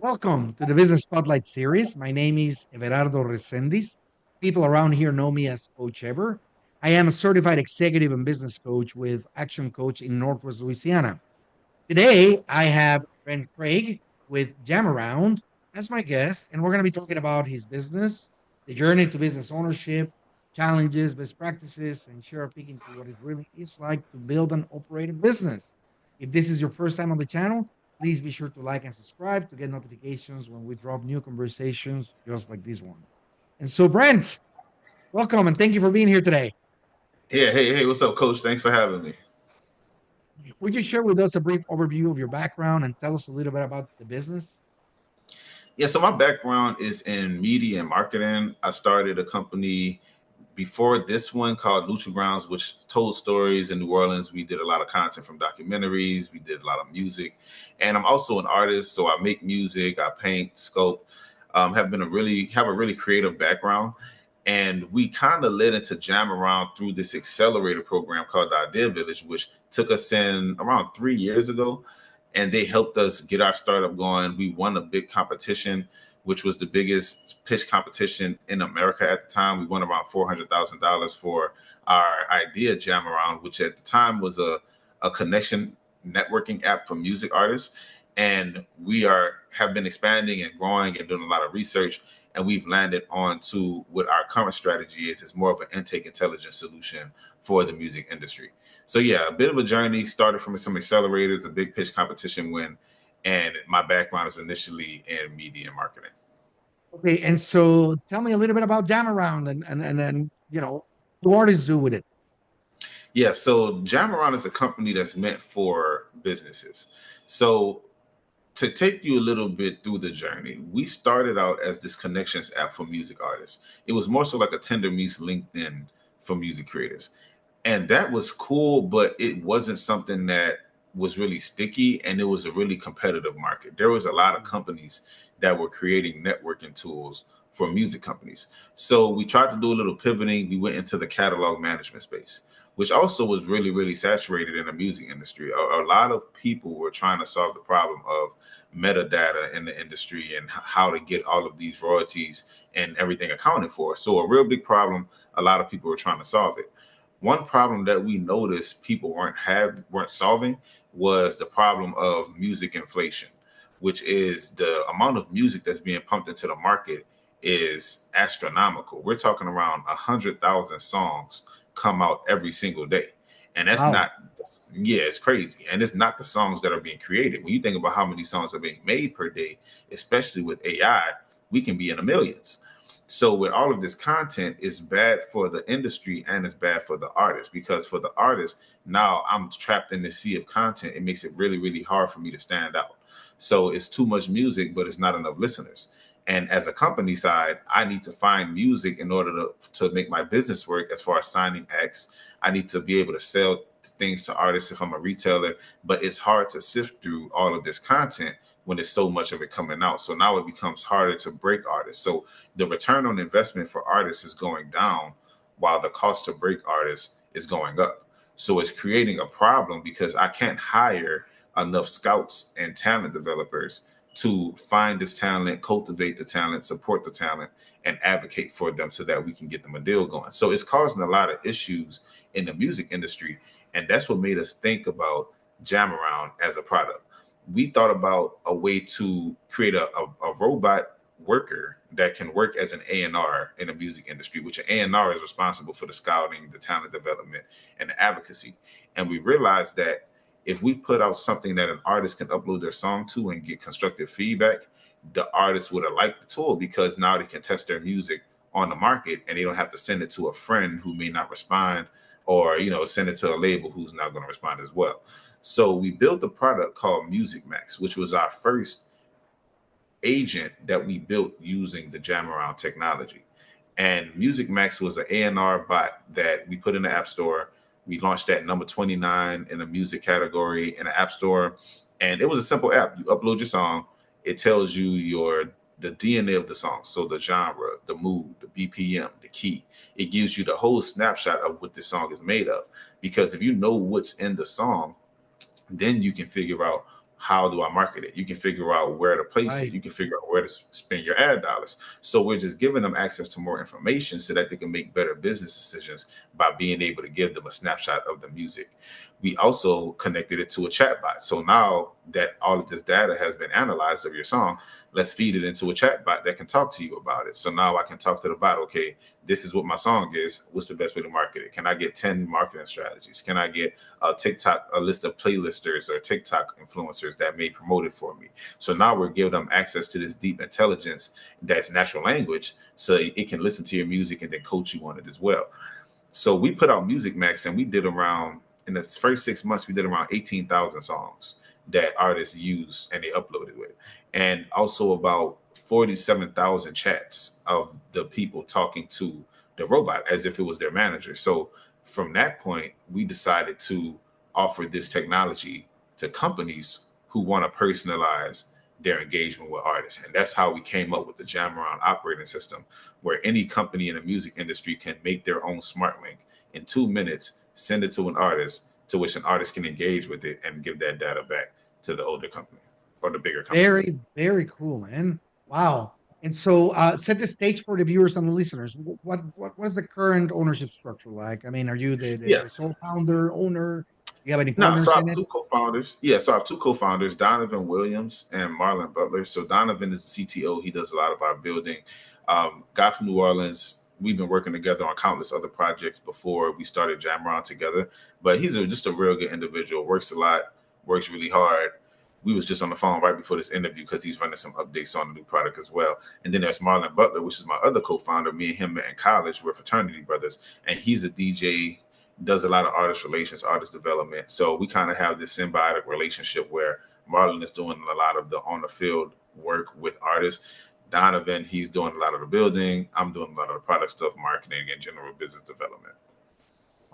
Welcome to the Business Spotlight series. My name is Everardo Resendiz. People around here know me as Coach Ever. I am a certified executive and business coach with Action Coach in Northwest Louisiana. Today, I have Brent Craig with Jamaround as my guest, and we're going to be talking about his business, the journey to business ownership, challenges, best practices, and share a peek into what it really is like to build and operate a business. If this is your first time on the channel, please be sure to like and subscribe to get notifications when we drop new conversations just like this one. And so, Brent, welcome and thank you for being here today. Yeah, hey, what's up, Coach? Thanks for having me. Would you share with us a brief overview of your background and tell us a little bit about the business? Yeah, so my background is in media and marketing. I started a company before this one called Neutral Grounds, which told stories in New Orleans. We did a lot of content from documentaries. We did a lot of music, and I'm also an artist. So I make music, I paint, sculpt. Have a really creative background, and we kind of led into Jamaround through this accelerator program called the Idea Village, which took us in around 3 years ago, and they helped us get our startup going. We won a big competition, which was the biggest pitch competition in America at the time. We won around $400,000 for our idea Jamaround, which at the time was a connection networking app for music artists. And we have been expanding and growing and doing a lot of research. And we've landed on to what our current strategy is. It's more of an intake intelligence solution for the music industry. So yeah, a bit of a journey. Started from some accelerators, a big pitch competition win, and my background is initially in media and marketing. Okay, and so tell me a little bit about Jamaround and what artists do with it. Yeah, so Jamaround is a company that's meant for businesses. So to take you a little bit through the journey, we started out as this connections app for music artists. It was more so like a Tinder meets LinkedIn for music creators. And that was cool, but it wasn't something that was really sticky, and it was a really competitive market. There was a lot of companies that were creating networking tools for music companies. So we tried to do a little pivoting. We went into the catalog management space, which also was really, really saturated in the music industry. A lot of people were trying to solve the problem of metadata in the industry and how to get all of these royalties and everything accounted for. So a real big problem. A lot of people were trying to solve it. One problem that we noticed people weren't solving was the problem of music inflation, which is the amount of music that's being pumped into the market is astronomical. We're talking around 100,000 songs come out every single day. And that's Wow. not, yeah, it's crazy. And it's not the songs that are being created. When you think about how many songs are being made per day, especially with AI, we can be in the millions. So with all of this content, it's bad for the industry and it's bad for the artist, because for the artist, now I'm trapped in this sea of content. It makes it really, really hard for me to stand out. So it's too much music, but it's not enough listeners. And as a company side, I need to find music in order to make my business work as far as signing acts. I need to be able to sell things to artists if I'm a retailer, but it's hard to sift through all of this content when there's so much of it coming out. So now it becomes harder to break artists. So the return on investment for artists is going down while the cost to break artists is going up. So it's creating a problem because I can't hire enough scouts and talent developers to find this talent, cultivate the talent, support the talent, and advocate for them so that we can get them a deal going. So it's causing a lot of issues in the music industry. And that's what made us think about Jamaround as a product. We thought about a way to create a robot worker that can work as an A&R in the music industry, which an A&R is responsible for the scouting, the talent development, and the advocacy. And we realized that if we put out something that an artist can upload their song to and get constructive feedback, the artist would have liked the tool because now they can test their music on the market and they don't have to send it to a friend who may not respond, or send it to a label who's not going to respond as well. So we built a product called Music Max, which was our first agent that we built using the Jamaround technology. And Music Max was an A&R bot that we put in the App Store. We launched that number 29 in the music category in the App Store. And it was a simple app. You upload your song. It tells you the DNA of the song. So the genre, the mood, the BPM, the key. It gives you the whole snapshot of what the song is made of. Because if you know what's in the song, then you can figure out how do I market it? You can figure out where to place it. Right. You can figure out where to spend your ad dollars. So we're just giving them access to more information so that they can make better business decisions by being able to give them a snapshot of the music. We also connected it to a chatbot. So now that all of this data has been analyzed of your song, let's feed it into a chatbot that can talk to you about it. So now I can talk to the bot. Okay, this is what my song is. What's the best way to market it? Can I get 10 marketing strategies? Can I get a list of playlisters or TikTok influencers that may promote it for me? So now we're giving them access to this deep intelligence that's natural language, so it can listen to your music and then coach you on it as well. So we put out Music Max, and we did around, in the first 6 months, we did around 18,000 songs that artists used and they uploaded with, and also about 47,000 chats of the people talking to the robot as if it was their manager. So from that point, we decided to offer this technology to companies who want to personalize their engagement with artists. And that's how we came up with the Jamaround operating system, where any company in the music industry can make their own smart link in 2 minutes, send it to an artist, to which an artist can engage with it and give that data back to the older company or the bigger company. Very, very cool, man. Wow. And so, set the stage for the viewers and the listeners. What is the current ownership structure like? I mean, are you Yeah. the sole founder, owner? Do you have any No, so partners I in have it? two co-founders. Yeah, so I have two co-founders, Donovan Williams and Marlon Butler. So Donovan is the CTO. He does a lot of our building. Guy from New Orleans. We've been working together on countless other projects before we started Jamround together. But he's just a real good individual. Works a lot. Works really hard. We was just on the phone right before this interview because he's running some updates on the new product as well. And then there's Marlon Butler, which is my other co-founder. Me and him met in college. We're fraternity brothers, and he's a DJ, does a lot of artist relations, artist development. So we kind of have this symbiotic relationship where Marlon is doing a lot of the on the field work with artists. Donovan, he's doing a lot of the building. I'm doing a lot of the product stuff, marketing, and general business development.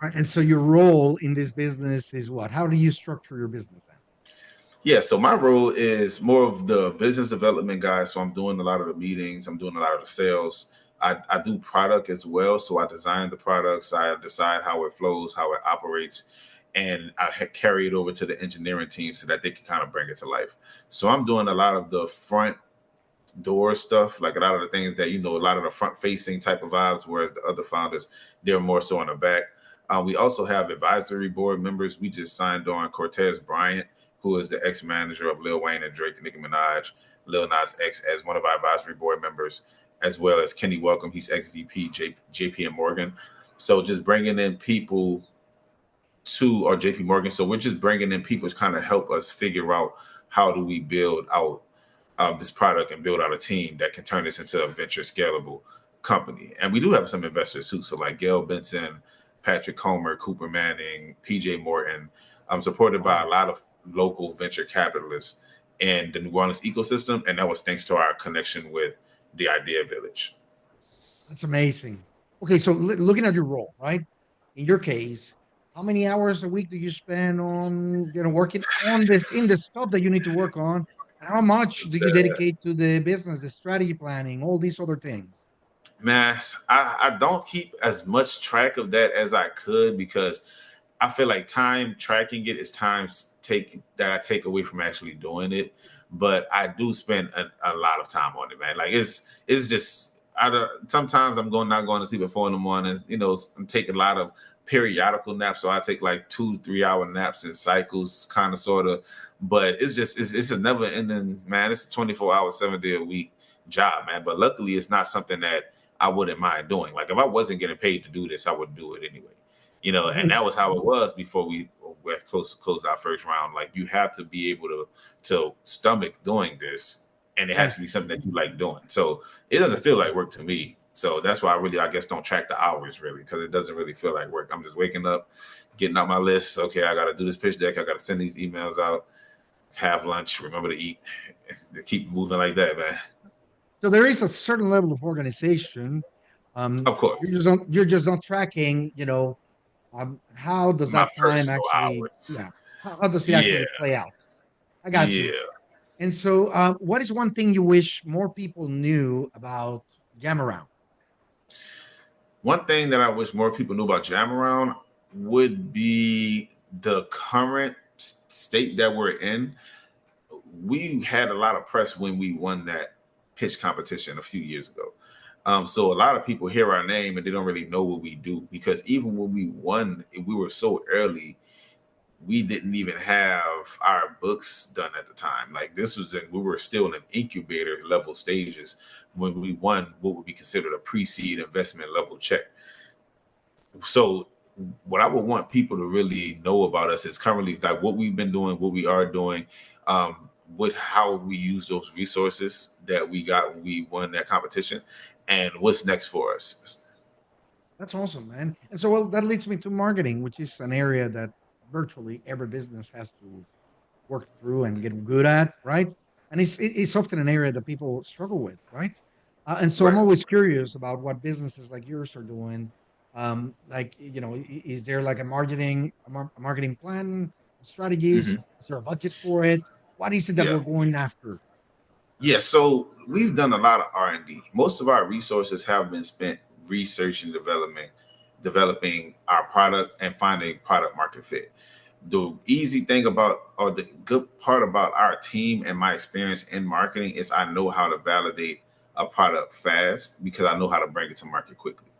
Right. And so, your role in this business is what? How do you structure your business then? Yeah, so my role is more of the business development guy. So I'm doing a lot of the meetings, I'm doing a lot of the sales. I do product as well. So I design the products, I decide how it flows, how it operates, and carry it over to the engineering team so that they can kind of bring it to life. So I'm doing a lot of the front door stuff, like a lot of the things that, a lot of the front facing type of vibes, whereas the other founders, they're more so on the back. We also have advisory board members. We just signed on Cortez Bryant, who is the ex-manager of Lil Wayne and Drake and Nicki Minaj, Lil Nas X, as one of our advisory board members, as well as Kenny Welcome. He's ex-VP JP and Morgan. So just bringing in people or JP Morgan. So we're just bringing in people to kind of help us figure out how do we build out this product and build out a team that can turn this into a venture scalable company. And we do have some investors too. So like Gail Benson, Patrick Comer, Cooper Manning, PJ Morton, supported by a Wow, lot of local venture capitalists in the New Orleans ecosystem. And that was thanks to our connection with the Idea Village. that's amazing. Okay, so looking at your role, right? In your case, how many hours a week do you spend on, working on this in the stuff that you need to work on? And how much do you dedicate to the business, the strategy planning, all these other things? Man, I don't keep as much track of that as I could because I feel like time tracking it is I take away from actually doing it. But I do spend a lot of time on it, man. Like it's just sometimes I'm not going to sleep at 4 in the morning. I'm taking a lot of periodical naps, so I take like 2 3 hour naps in cycles, kind of sort of. But it's a never ending, man. It's a 24 hour 7 day a week job, man. But luckily, it's not something that I wouldn't mind doing. Like if I wasn't getting paid to do this, I would do it anyway. And that was how it was before we were closed our first round. Like you have to be able to stomach doing this, and it has to Yes, be something that you like doing. So it doesn't feel like work to me. So that's why I guess, don't track the hours really, because it doesn't really feel like work. I'm just waking up, getting out my list. Okay, I got to do this pitch deck. I got to send these emails out, have lunch, remember to eat, to keep moving like that, man. so there is a certain level of organization. Of course, You're just not tracking, how does my that time personal actually, hours. yeah, how does it Yeah, actually play out? I got you. yeah. And so, what is one thing you wish more people knew about Jamaround? One thing that I wish more people knew about Jamaround would be the current state that we're in. we had a lot of press when we won that pitch competition a few years ago. So a lot of people hear our name and they don't really know what we do, because even when we won, we were so early. We didn't even have our books done at the time. Like, this was we were still in an incubator level stages when we won what would be considered a pre-seed investment level check. So what I would want people to really know about us is currently like what we've been doing, what we are doing, with how we use those resources that we got when we won that competition, and what's next for us. That's awesome, man. And so, well, that leads me to marketing, which is an area that virtually every business has to work through and get good at, right? And it's often an area that people struggle with, right? And so I'm Right. always curious about what businesses like yours are doing. Like, is there like a marketing plan, strategies? Hmm. Is there a budget for it? What is it that Yeah. we're going after? Yeah, so we've done a lot of R&D. Most of our resources have been spent research and developing our product and finding product market fit. The easy thing about, or the good part about our team and my experience in marketing, is I know how to validate a product fast because I know how to bring it to market quickly.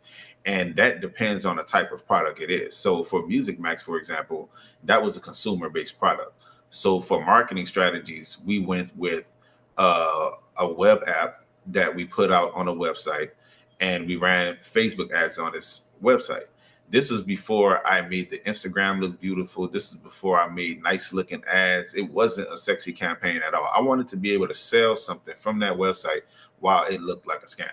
And that depends on the type of product it is. So for Music Max, for example, that was a consumer based product. So for marketing strategies, we went with a web app that we put out on a website, and we ran Facebook ads on this website. This was before I made the Instagram look beautiful. This is before I made nice looking ads. It wasn't a sexy campaign at all. I wanted to be able to sell something from that website while it looked like a scam.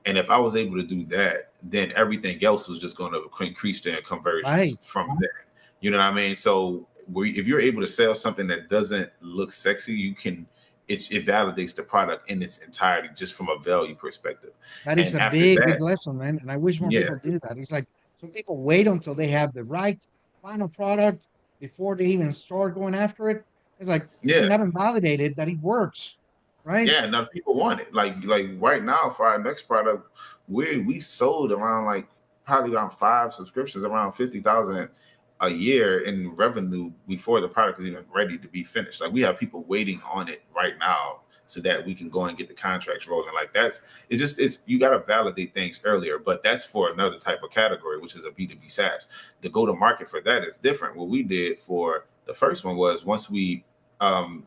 And if I was able to do that, then everything else was just going to increase their conversions Right. from there. You know what I mean? So if you're able to sell something that doesn't look sexy, you can, it validates the product in its entirety just from a value perspective. That is And a after big, big that, lesson, man. And I wish more yeah, people do that. It's like some people wait until they have the right final product before they even start going after it. It's like, but yeah, you haven't validated that it works, right? yeah. Now people want it. Like right now for our next product, we sold around like probably around 5 subscriptions, around 50,000 a year in revenue before the product is even ready to be finished. Like, we have people waiting on it right now so that we can go and get the contracts rolling. Like, it's you got to validate things earlier, but that's for another type of category, which is a B2B SaaS. The go to market for that is different. What we did for the first one was, once we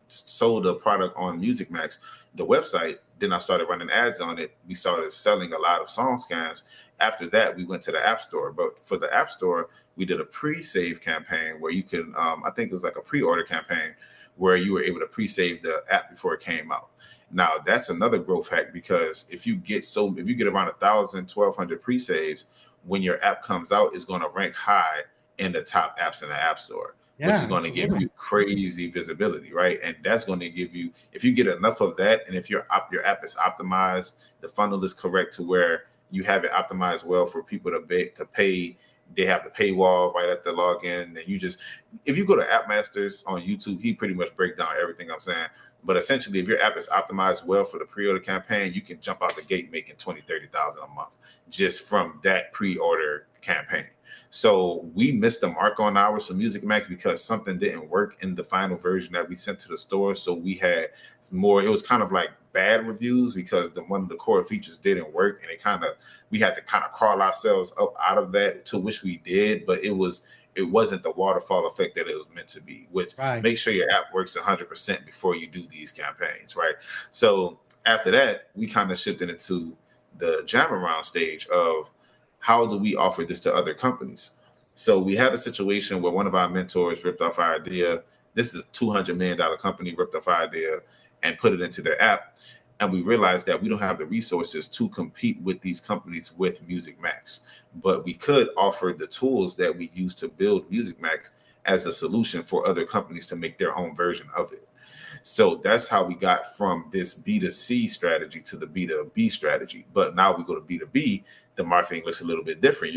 sold a product on Music Max, the website, then I started running ads on it. We started selling a lot of song scans. After that, we went to the App Store. But for the App Store, we did a pre-save campaign where you can, I think it was like a pre-order campaign where you were able to pre-save the app before it came out. Now that's another growth hack, because if you get around 1,000, 1,200 pre-saves, when your app comes out, it's going to rank high in the top apps in the App Store, which is Yeah, going to give absolutely. you crazy visibility, right? And that's going to give you, if you get enough of that, and if your app is optimized, the funnel is correct to where you have it optimized well for people to pay. They have the paywall right at the login. And you just, if you go to App Masters on YouTube, he pretty much breaks down everything I'm saying. But essentially, if your app is optimized well for the pre-order campaign, you can jump out the gate making 20, 30,000 a month just from that pre-order campaign. So we missed the mark on ours for Music Max because something didn't work in the final version that we sent to the store. So we had more, it was kind of like bad reviews because one of the core features didn't work, and we had to kind of crawl ourselves up out of that, to which we did, but it wasn't the waterfall effect that it was meant to be, which Right. make sure your app works 100% before you do these campaigns, right? So after that, we kind of shifted into the Jamaround stage of, how do we offer this to other companies? So we had a situation where one of our mentors ripped off our idea. This is a $200 million company, ripped off our idea and put it into their app. And we realized that we don't have the resources to compete with these companies with Music Max, but we could offer the tools that we use to build Music Max as a solution for other companies to make their own version of it. So that's how we got from this B2C strategy to the B2B strategy. But now we go to B2B, the marketing looks a little bit different.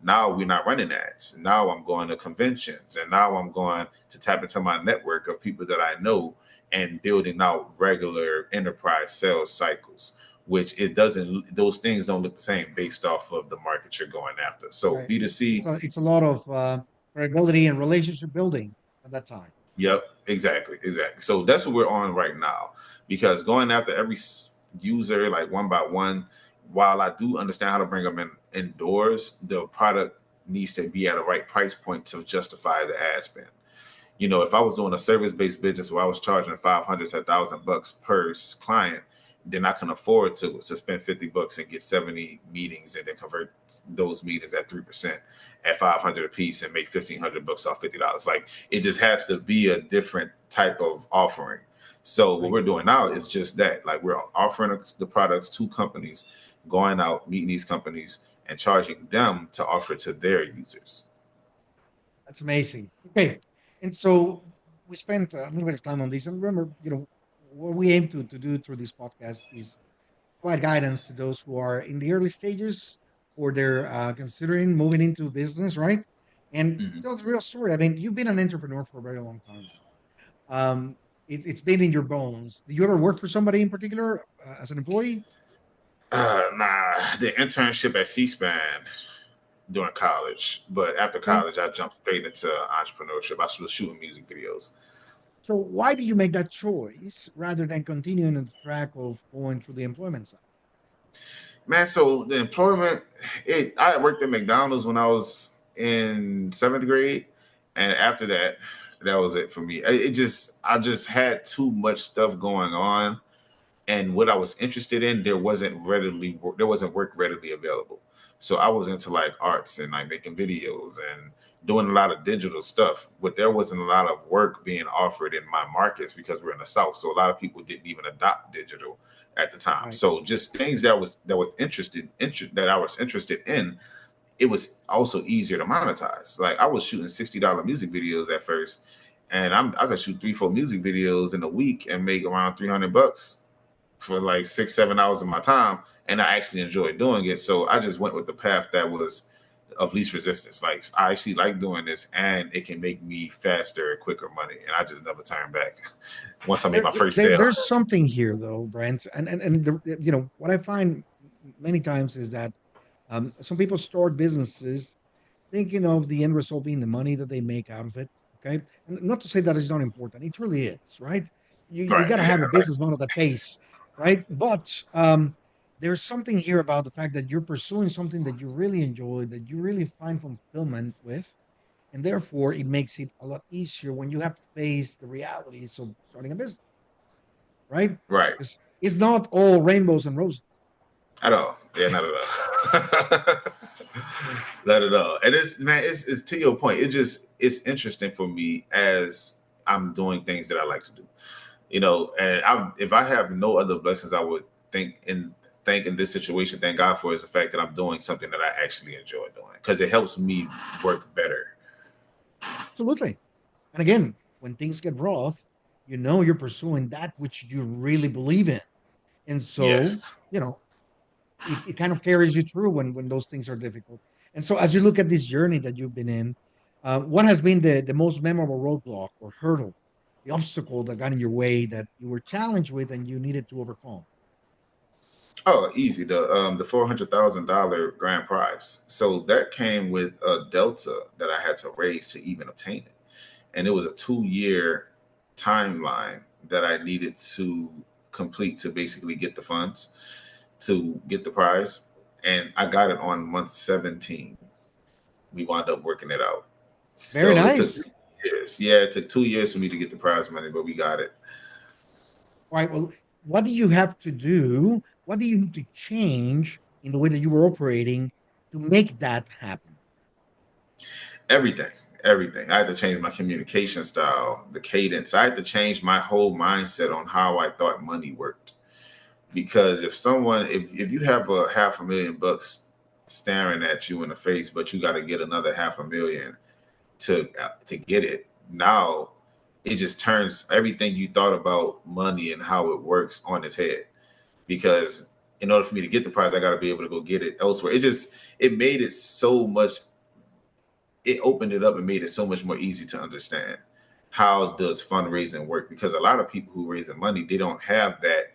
Now we're not running ads. Now I'm going to conventions, and now I'm going to tap into my network of people that I know and building out regular enterprise sales cycles, which those things don't look the same based off of the market you're going after. So Right. B2C, It's a lot of credibility and relationship building at that time. Yep, exactly. So that's what we're on right now. Because going after every user like one by one, while I do understand how to bring them in indoors, the product needs to be at a right price point to justify the ad spend. You know, if I was doing a service based business where I was charging 500 to $1,000 per client, then I can afford to spend $50 and get 70 meetings and then convert those meetings at 3% at 500 a piece and make $1,500 off $50. Like it just has to be a different type of offering. So what Right. we're doing now is just that. Like we're offering the products to companies, going out, meeting these companies and charging them to offer to their users. That's amazing. Okay. And so we spent a little bit of time on this. And remember, what we aim to do through this podcast is provide guidance to those who are in the early stages or they're considering moving into business, right? And Mhm. tell the real story. I mean, you've been an entrepreneur for a very long time now. It's been in your bones. Do you ever work for somebody in particular as an employee? Nah, the internship at C-SPAN during college, but after Okay. college, I jumped straight into entrepreneurship. I was shooting music videos. So why do you make that choice rather than continuing on the track of going through the employment side? Man, so the employment, I worked at McDonald's when I was in seventh grade, and after that, that was it for me. I just had too much stuff going on, and what I was interested in, there wasn't work readily available. So I was into like arts and like making videos and doing a lot of digital stuff, but there wasn't a lot of work being offered in my markets because we're in the South. So a lot of people didn't even adopt digital at the time. Right. So just things that I was interested in, it was also easier to monetize. Like I was shooting $60 music videos at first, and I could shoot 3, 4 music videos in a week and make around $300 for like 6, 7 hours of my time, and I actually enjoyed doing it. So I just went with the path that was of least resistance. Like I actually like doing this, and it can make me faster, quicker money, and I just never turn back. Once I made my first sale, There's something here though, Brent, and what I find many times is that some people start businesses thinking of the end result being the money that they make out of it. Okay, and not to say that it's not important, it really is, right? You right? got to Yeah, have a right. business model that pays, right? But there's something here about the fact that you're pursuing something that you really enjoy, that you really find fulfillment with, and therefore it makes it a lot easier when you have to face the realities of starting a business, right? Right. It's not all rainbows and roses. At all. Yeah, not at all. Not at all. And it's man, it's to your point. It's interesting for me as I'm doing things that I like to do. You know, and if I have no other blessings, I would think in this situation, thank God for is the fact that I'm doing something that I actually enjoy doing because it helps me work better. Absolutely. And again, when things get rough, you're pursuing that which you really believe in. And so, Yes. it kind of carries you through when those things are difficult. And so, as you look at this journey that you've been in, what has been the most memorable roadblock or hurdle, the obstacle that got in your way that you were challenged with and you needed to overcome? Oh, easy. The $400,000 grand prize. So that came with a delta that I had to raise to even obtain it, and it was a 2 year timeline that I needed to complete to basically get the funds to get the prize, and I got it on month 17. We wound up working it out. Very So it took nice. 2 years. Yeah, it took 2 years for me to get the prize money, but we got it. All right. Well, what do you have to do? What do you need to change in the way that you were operating to make that happen? Everything, everything. I had to change my communication style, the cadence. I had to change my whole mindset on how I thought money worked. Because if you have a $500,000 staring at you in the face, but you got to get another 500,000 to get it, now it just turns everything you thought about money and how it works on its head. Because in order for me to get the prize, I got to be able to go get it elsewhere. It made it so much. It opened it up and made it so much more easy to understand how does fundraising work, because a lot of people who raise the money, they don't have that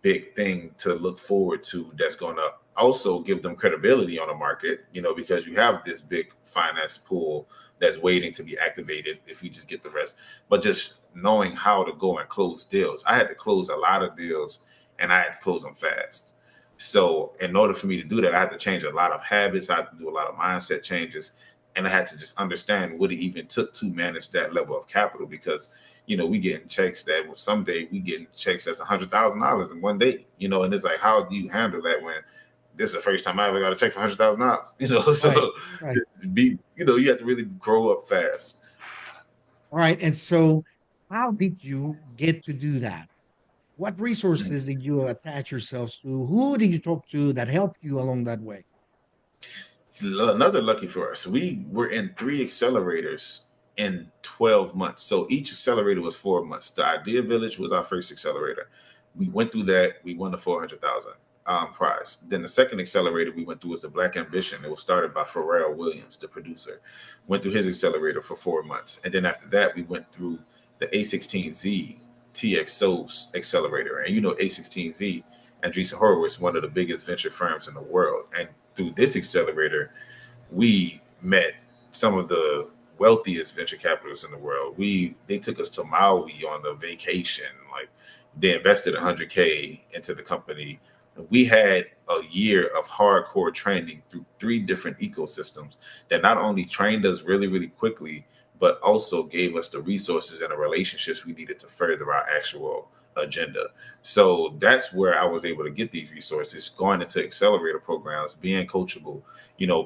big thing to look forward to that's going to also give them credibility on the market, because you have this big finance pool that's waiting to be activated if we just get the rest. But just knowing how to go and close deals. I had to close a lot of deals and I had to close them fast. So in order for me to do that, I had to change a lot of habits. I had to do a lot of mindset changes. And I had to just understand what it even took to manage that level of capital because, we getting checks that someday we getting checks that's $100,000 in one day, and it's like, how do you handle that when this is the first time I ever got a check for $100,000, Right. so Right. to be, you have to really grow up fast. All right. And so, how did you get to do that? What resources did you attach yourselves to? Who did you talk to that helped you along that way? Another lucky for us, we were in 3 accelerators in 12 months. So each accelerator was 4 months. The Idea Village was our first accelerator. We went through that. We won the 400,000 prize. Then the second accelerator we went through was the Black Ambition. It was started by Pharrell Williams, the producer. Went through his accelerator for 4 months. And then after that, we went through the A16Z TXO accelerator. And A16Z, Andreessen Horowitz, one of the biggest venture firms in the world. And through this accelerator, we met some of the wealthiest venture capitalists in the world. They took us to Maui on a vacation. Like they invested 100K into the company. We had a year of hardcore training through 3 different ecosystems that not only trained us really, really quickly, but also gave us the resources and the relationships we needed to further our actual agenda. So that's where I was able to get these resources, going into accelerator programs, being coachable,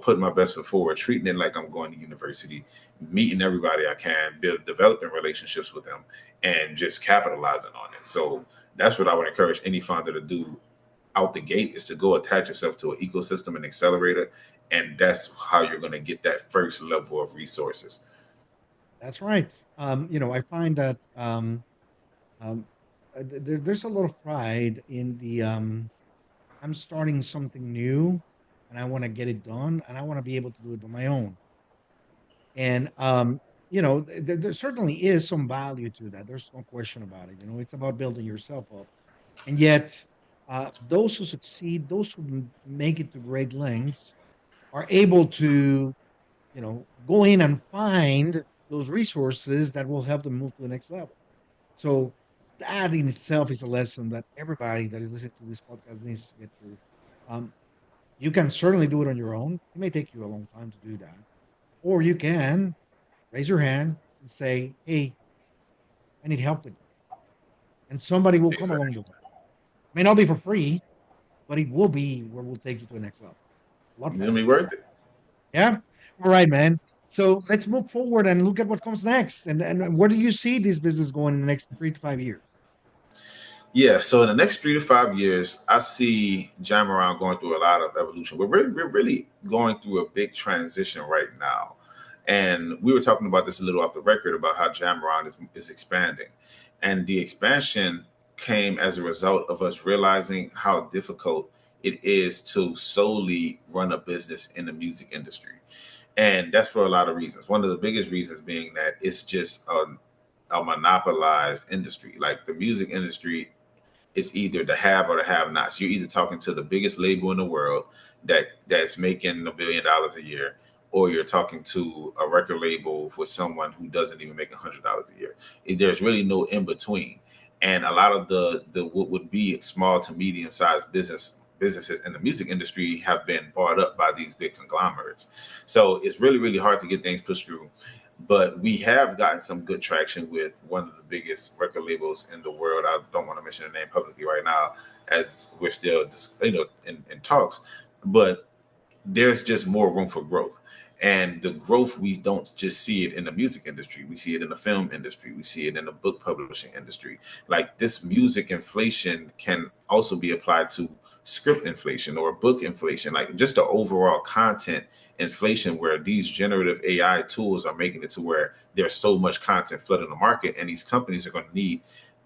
putting my best foot forward, treating it like I'm going to university, meeting everybody I can, developing relationships with them, and just capitalizing on it. So that's what I would encourage any founder to do out the gate is to go attach yourself to an ecosystem and accelerator. And that's how you're going to get that first level of resources. That's right. I find that um, there's a lot of pride in the I'm starting something new and I want to get it done and I want to be able to do it on my own. And there certainly is some value to that. There's no question about it. It's about building yourself up. And yet, those who succeed, those who make it to great lengths, are able to, go in and find those resources that will help them move to the next level. So that in itself is a lesson that everybody that is listening to this podcast needs to get through. Um, you can certainly do it on your own. It may take you a long time to do that, or you can raise your hand and say, "Hey, I need help with this," and somebody will come Exactly. along the way. May not be for free, but it will be where we'll take you to the next level a lot It's going to be faster. worth it. Yeah. All right, man. So let's move forward and look at what comes next. And where do you see this business going in the next 3 to 5 years? Yeah, so in the next 3 to 5 years, I see Jamaround going through a lot of evolution. We're really going through a big transition right now. And we were talking about this a little off the record about how Jamaround is expanding. And the expansion came as a result of us realizing how difficult it is to solely run a business in the music industry. And that's for a lot of reasons. One of the biggest reasons being that it's just a monopolized industry. Like the music industry, it's either the have or the have nots. You're either talking to the biggest label in the world that's making $1 billion a year, or you're talking to a record label with someone who doesn't even make $100 a year. There's really no in between. And a lot of the what would be small to medium sized businesses in the music industry have been bought up by these big conglomerates. So it's really, really hard to get things pushed through. But we have gotten some good traction with one of the biggest record labels in the world. I don't want to mention the name publicly right now, as we're still in talks. But there's just more room for growth. And the growth, we don't just see it in the music industry. We see it in the film industry. We see it in the book publishing industry. Like this music inflation can also be applied to script inflation or book inflation, like just the overall content inflation, where these generative AI tools are making it to where there's so much content flooding the market. And these companies are going to need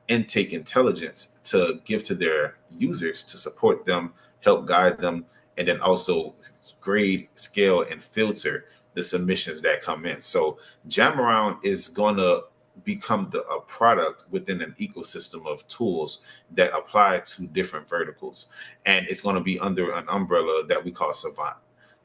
intake intelligence to give to their users to support them, help guide them, and then also grade, scale, and filter the submissions that come in. So Jamaround is going to become a product within an ecosystem of tools that apply to different verticals. And it's going to be under an umbrella that we call Savant.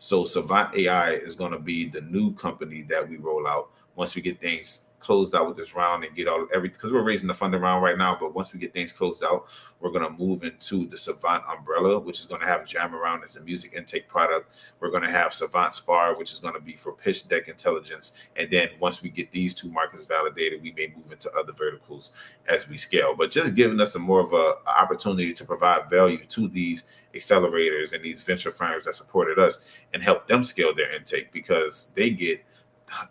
So Savant AI is going to be the new company that we roll out once we get things closed out with this round and get all everything, because we're raising the funding round right now. But once we get things closed out, we're going to move into the Savant umbrella, which is going to have Jamaround as the music intake product. We're going to have Savant Spar, which is going to be for pitch deck intelligence. And then once we get these two markets validated, we may move into other verticals as we scale. But just giving us a more of a opportunity to provide value to these accelerators and these venture firms that supported us and help them scale their intake, because they get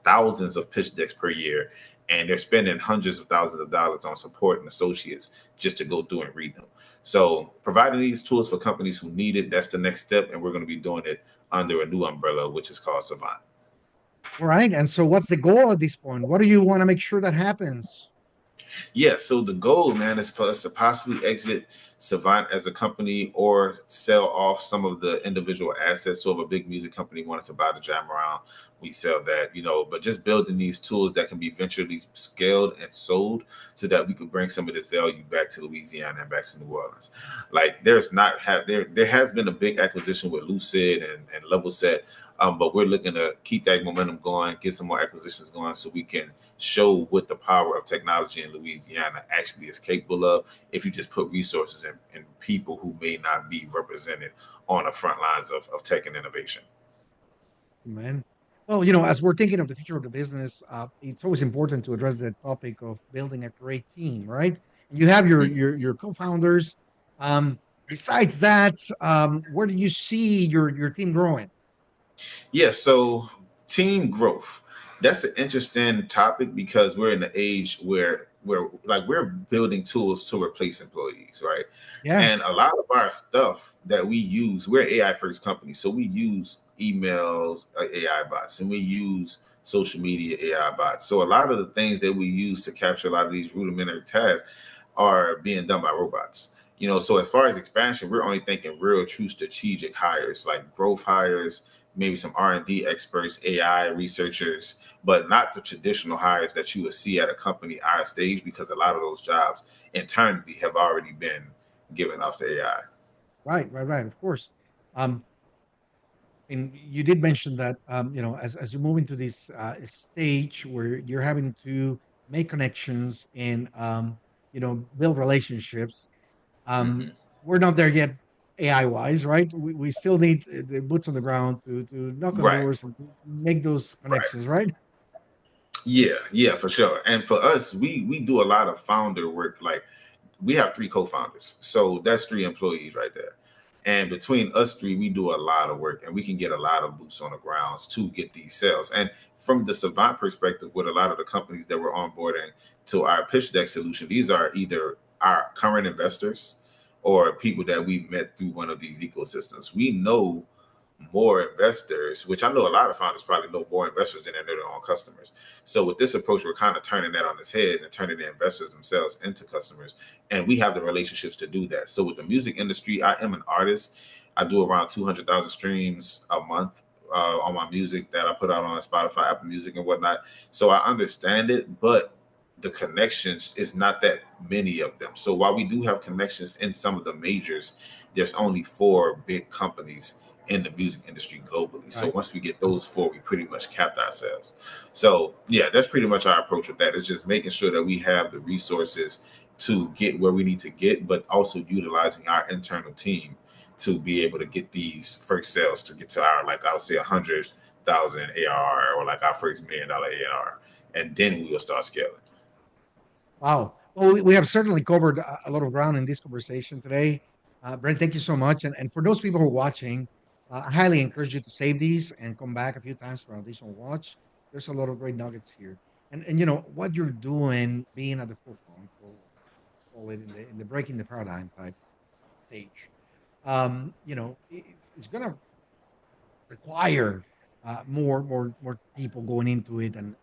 thousands of pitch decks per year, and they're spending hundreds of thousands of dollars on support and associates just to go through and read them. So providing these tools for companies who need it, that's the next step, and we're going to be doing it under a new umbrella, which is called Savant. All right. And so what's the goal at this point? What do you want to make sure that happens? Yeah, so the goal, man, is for us to possibly exit Savant as a company or sell off some of the individual assets. So if a big music company wanted to buy the Jamaround, we sell that, but just building these tools that can be venturely scaled and sold so that we could bring some of this value back to Louisiana and back to New Orleans. Like there has been a big acquisition with Lucid and Level Set. But we're looking to keep that momentum going, get some more acquisitions going so we can show what the power of technology in Louisiana actually is capable of if you just put resources in people who may not be represented on the front lines of tech and innovation. Man. Well, as we're thinking of the future of the business, it's always important to address the topic of building a great team, right? You have your co-founders. Besides that, where do you see your team growing? Yeah, so team growth. That's an interesting topic because we're in the age where we're building tools to replace employees, right? Yeah, And a lot of our stuff that we use, we're AI first company, so we use emails, AI bots, and we use social media AI bots. So a lot of the things that we use to capture a lot of these rudimentary tasks are being done by robots. So as far as expansion, we're only thinking real true strategic hires, like growth hires, maybe some R&D experts, AI researchers, but not the traditional hires that you would see at a company our stage, because a lot of those jobs internally have already been given off to AI. right. Of course. Um, and you did mention that as you move into this stage where you're having to make connections and build relationships. Hmm. Um, we're not there yet, AI wise, right? We still need the boots on the ground to knock on Right, doors and to make those right. connections, right? Yeah, for sure. And for us, we do a lot of founder work. Like we have three co-founders, so that's three employees right there. And between us three, we do a lot of work, and we can get a lot of boots on the grounds to get these sales. And from the Savant perspective, with a lot of the companies that we're onboarding to our pitch deck solution, these are either our current investors or people that we met through one of these ecosystems. We know more investors, which I know a lot of founders probably know more investors than they know their own customers. So with this approach, we're kind of turning that on its head and turning the investors themselves into customers. And we have the relationships to do that. So with the music industry, I am an artist. I do around 200,000 streams a month on my music that I put out on Spotify, Apple Music, and whatnot. So I understand it, but the connections is not that many of them. So while we do have connections in some of the majors, there's only four big companies in the music industry globally. So Right. once we get those four, we pretty much capped ourselves. So yeah, that's pretty much our approach with that. It's just making sure that we have the resources to get where we need to get, but also utilizing our internal team to be able to get these first sales to get to our, like I would say, 100,000 ARR, or like our first $1 million ARR, and then we will start scaling. Wow. Well, we have certainly covered a lot of ground in this conversation today. Brent, thank you so much. And for those people who are watching, I highly encourage you to save these and come back a few times for an additional watch. There's a lot of great nuggets here. And what you're doing, being at the forefront, or call it in the breaking the paradigm type stage, it's going to require more people going into it and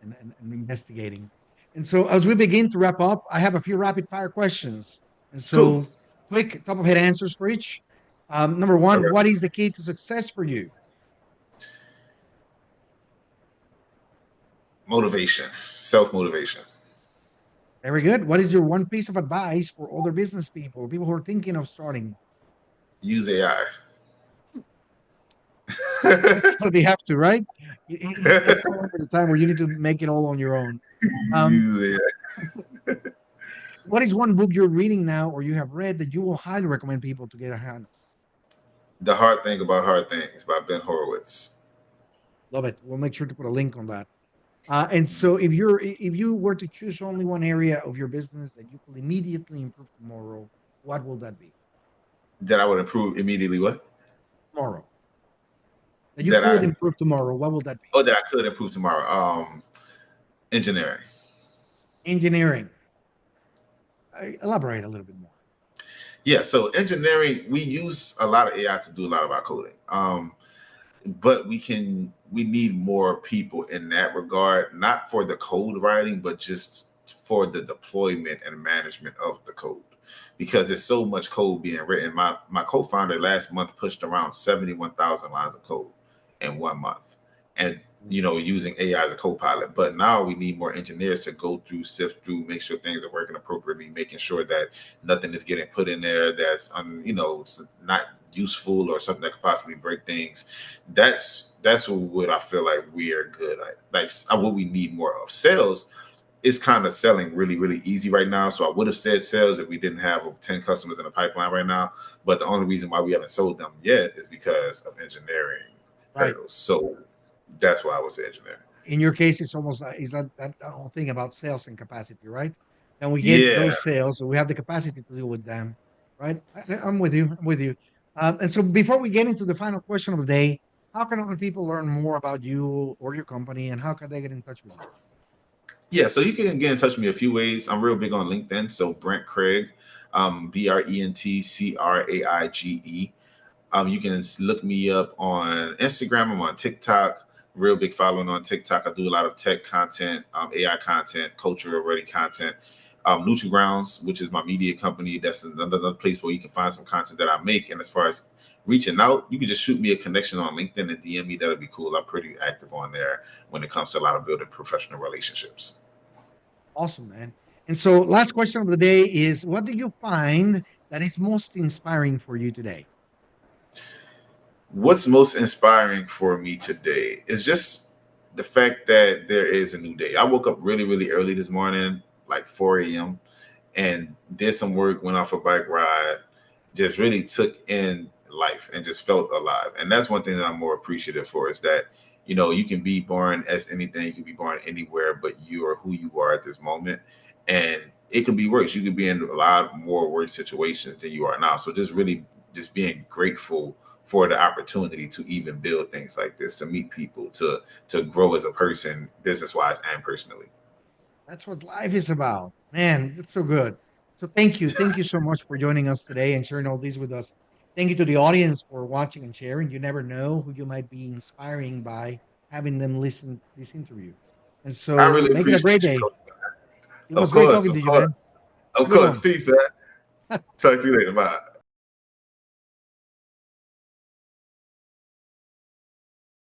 investigating. And so, as we begin to wrap up, I have a few rapid fire questions. And Cool. so, quick top of head answers for each. Number one, Okay. what is the key to success for you? Motivation, self motivation. Very good. What is your one piece of advice for other business people, people who are thinking of starting? Use AI. They have to, right? That's no longer the time where you need to make it all on your own. Um, Yeah. what is one book you're reading now or you have read that you will highly recommend people to get a hand? The Hard Thing About Hard Things by Ben Horowitz. Love it. We'll make sure to put a link on that. And so if you were to choose only one area of your business that you could immediately improve tomorrow, what will that be? That I would improve immediately. What? Tomorrow. That you That could I improve tomorrow, what will that be? Oh, that I could improve tomorrow. Engineering. Engineering. Elaborate a little bit more. Yeah, so engineering, we use a lot of AI to do a lot of our coding. But we need more people in that regard, not for the code writing, but just for the deployment and management of the code. Because there's so much code being written. My co-founder last month pushed around 71,000 lines of code in 1 month. And using AI as a co-pilot. But now we need more engineers to go through, sift through, make sure things are working appropriately, making sure that nothing is getting put in there that's not useful or something that could possibly break things. That's what I feel like we are good at. Like what we need more of. Sales is kind of selling really, really easy right now. So I would have said sales if we didn't have over 10 customers in the pipeline right now. But the only reason why we haven't sold them yet is because of engineering Right. hurdles. So that's why I was the engineer. In your case, it's almost is that whole thing about sales and capacity, right? And we get Yeah, those sales, so we have the capacity to deal with them, right? I'm with you. I'm with you. And so before we get into the final question of the day, how can other people learn more about you or your company, and how can they get in touch with you? yeah. So you can get in touch with me a few ways. I'm real big on LinkedIn. So Brent Craig, BrentCraige. You can look me up on Instagram. I'm on TikTok. Real big following on TikTok. I do a lot of tech content, AI content, culture ready content. Grounds, which is my media company. That's another place where you can find some content that I make. And as far as reaching out, you can just shoot me a connection on LinkedIn and DM me. That'll be cool. I'm pretty active on there when it comes to a lot of building professional relationships. Awesome, man. And so, last question of the day is: what do you find that is most inspiring for you today? What's most inspiring for me today is just the fact that there is a new day. I woke up really, really early this morning, like 4 a.m., and did some work, went off a bike ride, just really took in life and just felt alive. And that's one thing that I'm more appreciative for is that, you can be born as anything, you can be born anywhere, but you are who you are at this moment. And it could be worse. You could be in a lot more worse situations than you are now. So just really just being grateful for the opportunity to even build things like this, to meet people, to grow as a person, business wise and personally. That's what life is about. Man, that's so good. So thank you. Thank you so much for joining us today and sharing all these with us. Thank you to the audience for watching and sharing. You never know who you might be inspiring by having them listen to this interview. And I so really make it a appreciate great you, day. Coach. It Of was great course, talking of to you, man. course. Of Good course. one. Peace, man. Talk to you later. Bye.